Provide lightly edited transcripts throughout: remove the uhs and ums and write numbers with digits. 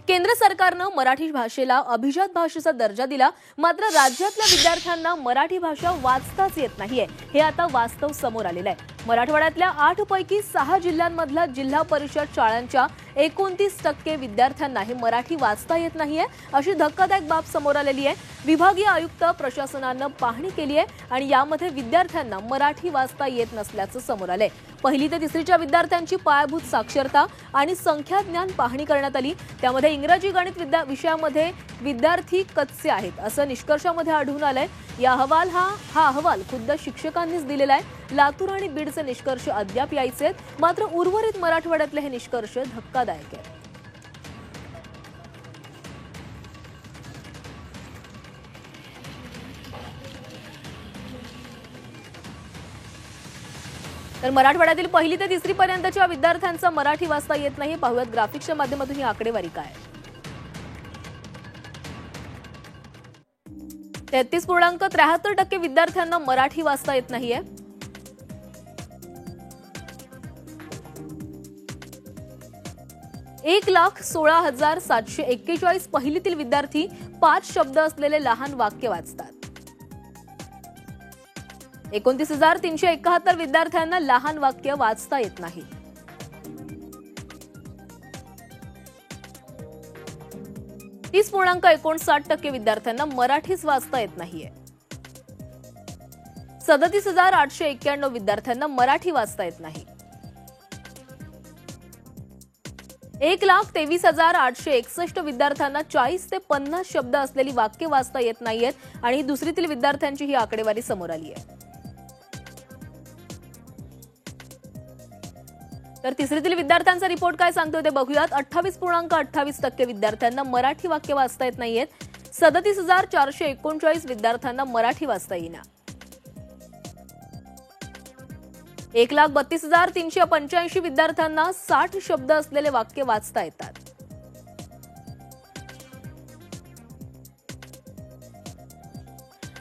केंद्र सरकारनं मराठी भाषेला अभिजात भाषेचा दर्जा दिला, मात्र राज्यातल्या विद्यार्थ्यांना मराठी भाषा वाचताच येत नाहीये। हे आता वास्तव समोर आलेलं आहे। मराठवाड्यातल्या 8 पैकी 6 जिल्ह्यांमधल्या जिल्हा परिषद शाळांच्या 29% विद्यार्थ्यांना हे मराठी वाचता येत नाहीये, अशी धक्कादायक बाब समोर आलेली आहे। विभागीय आयुक्त प्रशासनानं पाहणी केली आहे आणि यामध्ये विद्यार्थ्यांना मराठी वाचता येत नसल्याचं समोर आलंय। पहिली ते तिसरीच्या विद्यार्थ्यांची पायाभूत साक्षरता आणि संख्या ज्ञान पाहणी करण्यात आली, त्यामध्ये इंग्रजी गणित विषयामध्ये विद्यार्थी कच्चे आहेत असं निष्कर्षामध्ये आढळून आलंय। हा अहवाल खुद्द शिक्षकांनीच दिलेला आहे। लातूर आणि बीडचे निष्कर्ष अद्याप यायचे आहेत, मात्र उर्वरित मराठवाड्यातले हे निष्कर्ष धक्कादायक आहेत। तर मराठवाड्यातील पहिली ते तिसरी पर्यंतच्या विद्यार्थ्यांचा मराठी वाचता येत नाही। पाहूयात ग्राफिक्सच्या माध्यमातून ही आकडेवारी काय। 33.73% विद्यार्थ्यांना मराठी वाचता येत नाहीये। एक 1,16,741 पहिलीतील विद्यार्थी 5 शब्द असलेले लहान वाक्य वाचतात। 29,371 विद्यार्थ्यांना लहान वाक्य वाचता येत नाही। - 30.59% विद्यार्थ्यांना मराठीच वाचता येत नाहीये। 37,891 विद्यार्थ्यांना मराठी वाचता येत नाही। 1,23,861 विद्यार्थ्यांना 40 ते 50 शब्द असलेली वाक्य वाचता येत नाहीयेत आणि दुसरीतील विद्यार्थ्यांची ही आकडेवारी समोर आली आहे। तर तिसरीतील विद्यार्थ्यांचा रिपोर्ट काय सांगतोय ते बघूयात। 28.28% विद्यार्थ्यांना मराठी वाक्य वाचता येत नाहीयेत। 37,439 विद्यार्थ्यांना मराठी वाचता येईना। 1,32,385 विद्यार्थ्यांना 60 शब्द असलेले वाक्य वाचता येतात।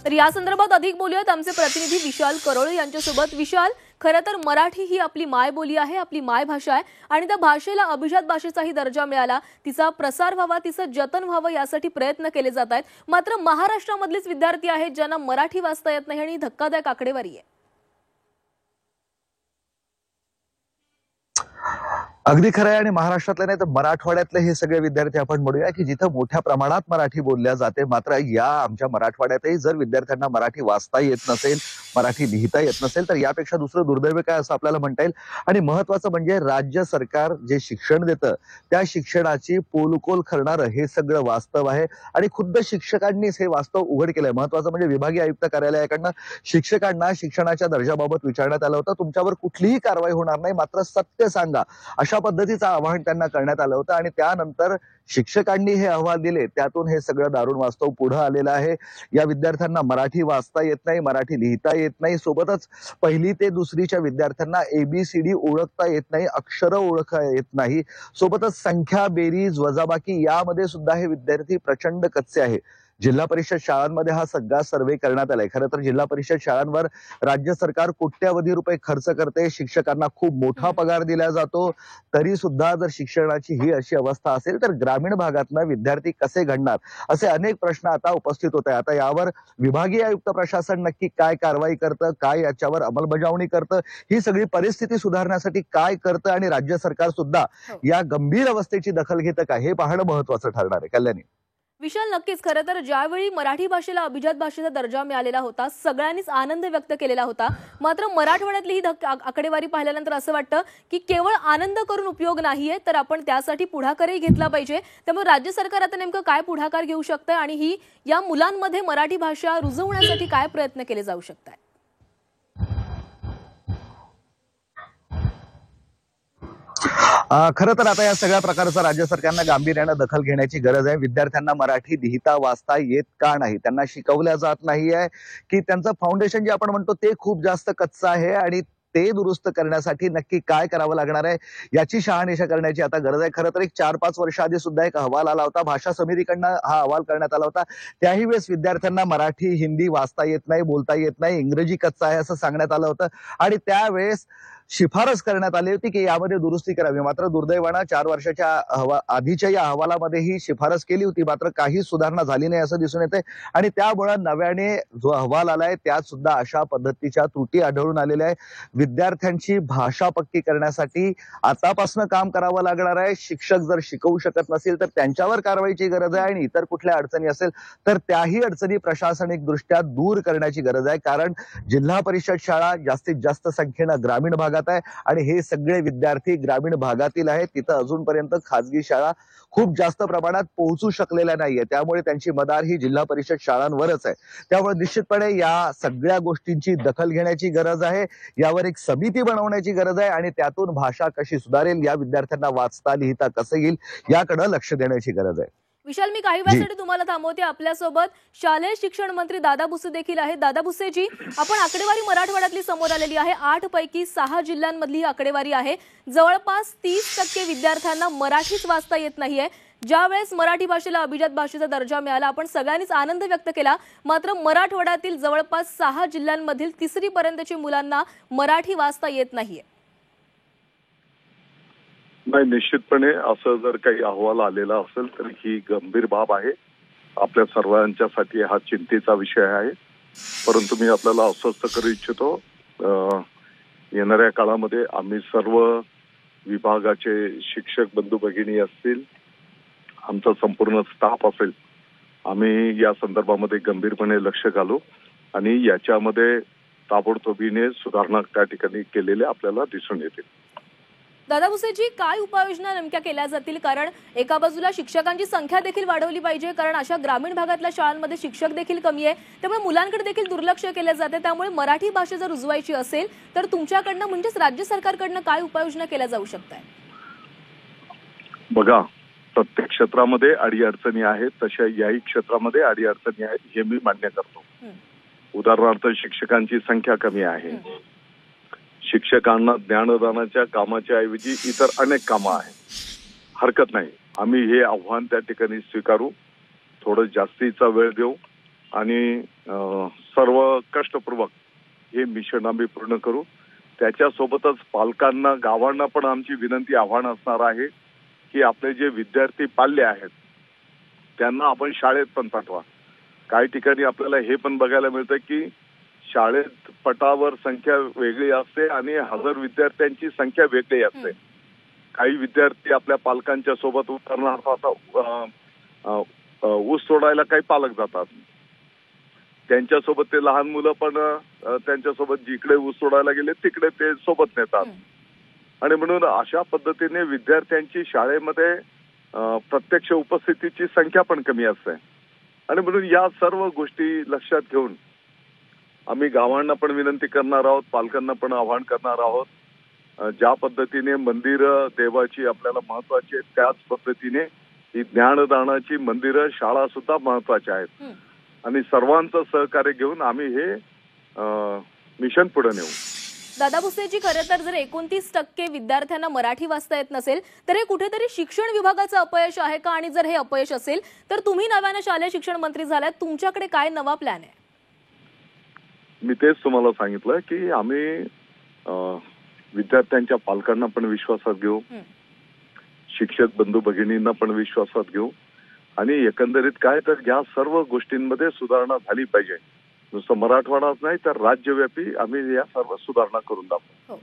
तर या संदर्भात अधिक बोलूयात आमचे प्रतिनिधी विशाल करोळे यांच्यासोबत। विशाल, खरं तर मराठी ही आपली मायबोली आहे, आपली मायभाषा आहे आणि त्या भाषेला अभिजात भाषेचाही दर्जा मिळाला, तिचा प्रसार व्हावा, तिचं जतन व्हावं यासाठी प्रयत्न केले जात आहेत। मात्र महाराष्ट्रामधलेच विद्यार्थी आहेत ज्यांना मराठी वाचता येत नाही आणि धक्कादायक आकडेवारी आहे। अगदी खरं आहे आणि महाराष्ट्रातले नाही तर मराठवाड्यातले हे सगळे विद्यार्थी आपण म्हणूया की जिथं मोठ्या प्रमाणात मराठी बोलल्या जाते, मात्र या आमच्या मराठवाड्यातही जर विद्यार्थ्यांना मराठी वाचता येत नसेल, मराठी लिहिता येत नसेल, तर यापेक्षा दुसरं दुर्दैव काय असं आपल्याला म्हणता येईल। आणि महत्वाचं म्हणजे राज्य सरकार जे शिक्षण देतं त्या शिक्षणाची पोलकोल करणारं हे सगळं वास्तव आहे आणि खुद्द शिक्षकांनीच हे वास्तव उघड केलंय। महत्वाचं म्हणजे विभागीय आयुक्त कार्यालयाकडनं शिक्षकांना शिक्षणाच्या दर्जाबाबत विचारण्यात आलं होतं। तुमच्यावर कुठलीही कारवाई होणार नाही, मात्र सत्य सांगा, अशा पद्धतीचं आवाहन त्यांना करण्यात आलं होतं आणि त्यानंतर शिक्षकांनी हे अहवाल दिले, त्यातून हे सगळं दारुण वास्तव पुढे आलेलं आहे। या विद्यार्थ्यांना मराठी वाचता येत नाही, मराठी लिहिता येत नाही, सोबतच पहिली ते दुसरीच्या विद्यार्थ्यांना ABCD ओळखता येत नाही, अक्षरं ओळखता येत नाही, सोबतच संख्या, बेरीज, वजाबाकी यामध्ये सुद्धा हे विद्यार्थी प्रचंड कच्चे आहे। जिल्हा परिषद शाळांमध्ये हा सगळा सर्वे करण्यात आलाय। खरं तर जिल्हा परिषद शाळांवर राज्य सरकार कोट्यावधी रुपये खर्च करते, शिक्षकांना खूप मोठा पगार दिला जातो, तरी सुद्धा जर शिक्षणाची ही अशी अवस्था असेल तर ग्रामीण भागातनं विद्यार्थी कसे घडणार, असे अनेक प्रश्न आता उपस्थित होत आहेत। आता यावर विभागीय आयुक्त प्रशासन नक्की काय कारवाई करतं, काय याच्यावर अंमलबजावणी करतं, ही सगळी परिस्थिती सुधारण्यासाठी काय करतं आणि राज्य सरकार सुद्धा या गंभीर अवस्थेची दखल घेतं का, हे पाहणं महत्वाचं ठरणार आहे। कल्याणी विशाल, नक्कीच खरं तर ज्यावेळी मराठी भाषेला अभिजात भाषेचा दर्जा मिळालेला होता, सगळ्यांनीच आनंद व्यक्त केलेला होता, मात्र मराठवाड्यातली ही आकडेवारी पाहिल्यानंतर असं वाटतं की केवळ आनंद करून उपयोग नाहीये, तर आपण त्यासाठी पुढाकारही घेतला पाहिजे। त्यामुळे राज्य सरकार आता नेमकं काय पुढाकार घेऊ शकतंय आणि ही या मुलांमध्ये मराठी भाषा रुजवण्यासाठी काय प्रयत्न केले जाऊ शकतात? खरं तर आता या सगळ्या प्रकारचा राज्य सरकारनं गांभीर्यानं दखल घेण्याची गरज आहे। विद्यार्थ्यांना मराठी लिहिता वाचता येत का नाही, त्यांना शिकवल्या जात नाहीये की त्यांचं फाउंडेशन जे आपण म्हणतो ते खूप जास्त कच्चं आहे आणि ते दुरुस्त करण्यासाठी नक्की काय करावं लागणार आहे याची शहानिशा करण्याची आता गरज आहे। खरं तर एक 4-5 वर्ष आधी सुद्धा एक अहवाल आला होता, भाषा समितीकडनं हा अहवाल करण्यात आला होता। त्याही वेळेस विद्यार्थ्यांना मराठी, हिंदी वाचता येत नाही, बोलता येत नाही, इंग्रजी कच्चा आहे असं सांगण्यात आलं होतं आणि त्यावेळेस शिफारस करण्यात आली होती की यामध्ये दुरुस्ती करावी, मात्र दुर्दैवानं 4 वर्षाच्या आधीच्या या अहवालामध्ये ही शिफारस केली होती, मात्र काही सुधारणा झाली नाही असं दिसून येते आणि त्यामुळे नव्याने जो अहवाल आलाय त्यात सुद्धा अशा पद्धतीच्या त्रुटी आढळून आलेल्या आहे। विद्यार्थ्यांची भाषा पक्की करण्यासाठी आतापासून काम करावं लागणार आहे। शिक्षक जर शिकवू शकत नसेल तर त्यांच्यावर कारवाईची गरज आहे आणि इतर कुठल्या अडचणी असेल तर त्याही अडचणी प्रशासनिक दृष्ट्या दूर करण्याची गरज आहे, कारण जिल्हा परिषद शाळा जास्तीत जास्त संख्येनं ग्रामीण भागात आहे आणि हे सगळे विद्यार्थी ग्रामीण भागातील आहेत। तिथं अजूनपर्यंत खासगी शाळा खूप जास्त प्रमाणात पोहोचू शकलेल्या नाहीये, त्यामुळे त्यांची मदार ही जिल्हा परिषद शाळांवरच आहे। त्यामुळे निश्चितपणे या सगळ्या गोष्टींची दखल घेण्याची गरज आहे, यावर एक समिती बनवण्याची गरज आहे आणि त्यातून भाषा कशी सुधारेल, या विद्यार्थ्यांना वाचता लिहिता कसं येईल याकडे लक्ष देण्याची गरज आहे। विशाल, मी काही वेळासाठी तुम्हाला थांबवते। आपल्यासोबत शालेय शिक्षण मंत्री दादा भुसे देखील आहेत। दादा भुसेजी, आपण आकडेवारी मराठवाड्यातली समोर आलेली आहे। 8 पैकी 6 जिल्ह्यांमधली ही आकडेवारी आहे। जवळपास 30% विद्यार्थ्यांना मराठीच वाचता येत नाहीये। ज्यावेळेस मराठी भाषेला अभिजात भाषेचा दर्जा मिळाला आपण सगळ्यांनीच आनंद व्यक्त केला, मात्र मराठवाड्यातील जवळपास 6 जिल्ह्यांमधील 3री पर्यंतच्या मुलांना मराठी वाचता येत नाहीये। नाही, निश्चितपणे असं जर काही अहवाल आलेला असेल तर ही गंभीर बाब आहे। आपल्या सर्वांच्यासाठी हा चिंतेचा विषय आहे। परंतु मी आपल्याला अस्वस्थ करू इच्छितो, येणाऱ्या काळामध्ये आम्ही सर्व विभागाचे शिक्षक बंधू भगिनी असतील, आमचा संपूर्ण स्टाफ असेल, आम्ही या संदर्भामध्ये गंभीरपणे लक्ष घालू आणि याच्यामध्ये ताबडतोबीने सुधारणा त्या ठिकाणी केलेल्या आपल्याला दिसून येतील। दादा भुसेजी, काय उपाययोजना नेमक्या केल्या जातील? कारण एका बाजूला शिक्षकांची संख्या देखील वाढवली पाहिजे, कारण अशा ग्रामीण भागातल्या शाळांमध्ये शिक्षक देखील कमी आहे, त्यामुळे मुलांकडे देखील दुर्लक्ष केले जाते। त्यामुळे मराठी भाषा जर रुजवायची असेल तर तुमच्याकडनं म्हणजेच राज्य सरकारकडनं काय उपाययोजना केल्या जाऊ शकतात? बघा, प्रत्येक क्षेत्रामध्ये अडीअडचणी आहेत, तशा याही क्षेत्रामध्ये अडीअडचणी आहेत हे मी मान्य करतो। उदाहरणार्थ शिक्षकांची संख्या कमी आहे, शिक्षकांना ज्ञानदानाच्या कामाच्या ऐवजी इतर अनेक कामं आहेत। हरकत नाही, आम्ही हे आव्हान त्या ठिकाणी स्वीकारू, थोडं जास्तीचा वेळ देऊ आणि सर्व कष्टपूर्वक हे मिशन आम्ही पूर्ण करू। त्याच्यासोबतच पालकांना, गावांना पण आमची विनंती, आव्हान असणार आहे की आपले जे विद्यार्थी पाल्य आहेत त्यांना आपण शाळेत पण पाठवा। काही ठिकाणी आपल्याला हे पण बघायला मिळतं की शाळेत पटावर संख्या वेगळी असते आणि हजर विद्यार्थ्यांची संख्या वेगळी असते। काही विद्यार्थी आपल्या पालकांच्या सोबत उतरणार, ऊस तोडायला काही पालक जातात, त्यांच्यासोबत ते लहान मुलं पण त्यांच्यासोबत जिकडे ऊस तोडायला गेले तिकडे ते सोबत नेतात आणि म्हणून अशा पद्धतीने विद्यार्थ्यांची शाळेमध्ये प्रत्यक्ष उपस्थितीची संख्या पण कमी असते आणि म्हणून या सर्व गोष्टी लक्षात घेऊन आम्ही गावांना पण विनंती करणार आहोत, पालकांना पण आवाहन करणार आहोत, ज्या पद्धतीने मंदिरं देवाची आपल्याला महत्वाची आहेत त्याच पद्धतीने ही ज्ञानदानाची मंदिरं, शाळा सुद्धा महत्वाच्या आहेत आणि सर्वांचं सहकार्य घेऊन आम्ही हे मिशन पुढे नेऊ। दादा भुसेजी, खरं तर जर 29% विद्यार्थ्यांना मराठी वाचता येत नसेल तर हे कुठेतरी शिक्षण विभागाचं अपयश आहे का? आणि जर हे अपयश असेल तर तुम्ही नव्याने शालेय शिक्षण मंत्री झालात, तुमच्याकडे काय नवा प्लॅन आहे? मी तेच तुम्हाला सांगितलं की आम्ही विद्यार्थ्यांच्या पालकांना पण विश्वासात घेऊ, शिक्षक बंधू भगिनींना पण विश्वासात घेऊ आणि एकंदरीत काय तर या सर्व गोष्टींमध्ये सुधारणा झाली पाहिजे। नुसतं मराठवाडाच नाही तर राज्यव्यापी आम्ही या सर्व सुधारणा करून दाखवू।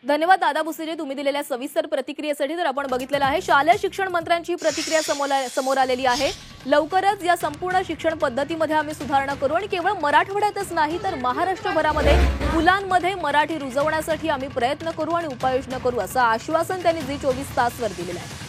धन्यवाद दादा भुसेजी, तुम्ही दिलेल्या सविस्तर प्रतिक्रियेसाठी। तर आपण बघितलेलं आहे शालेय शिक्षण मंत्र्यांची प्रतिक्रिया समोर आलेली आहे। लवकरच या संपूर्ण शिक्षण पद्धतीमध्ये आम्ही सुधारणा करू आणि केवळ मराठवाड्यातच नाही तर महाराष्ट्रभरामध्ये मुलांमध्ये मराठी रुजवण्यासाठी आम्ही प्रयत्न करू आणि उपाययोजना करू, असं आश्वासन त्यांनी झी 24 तासवर दिलेलं आहे।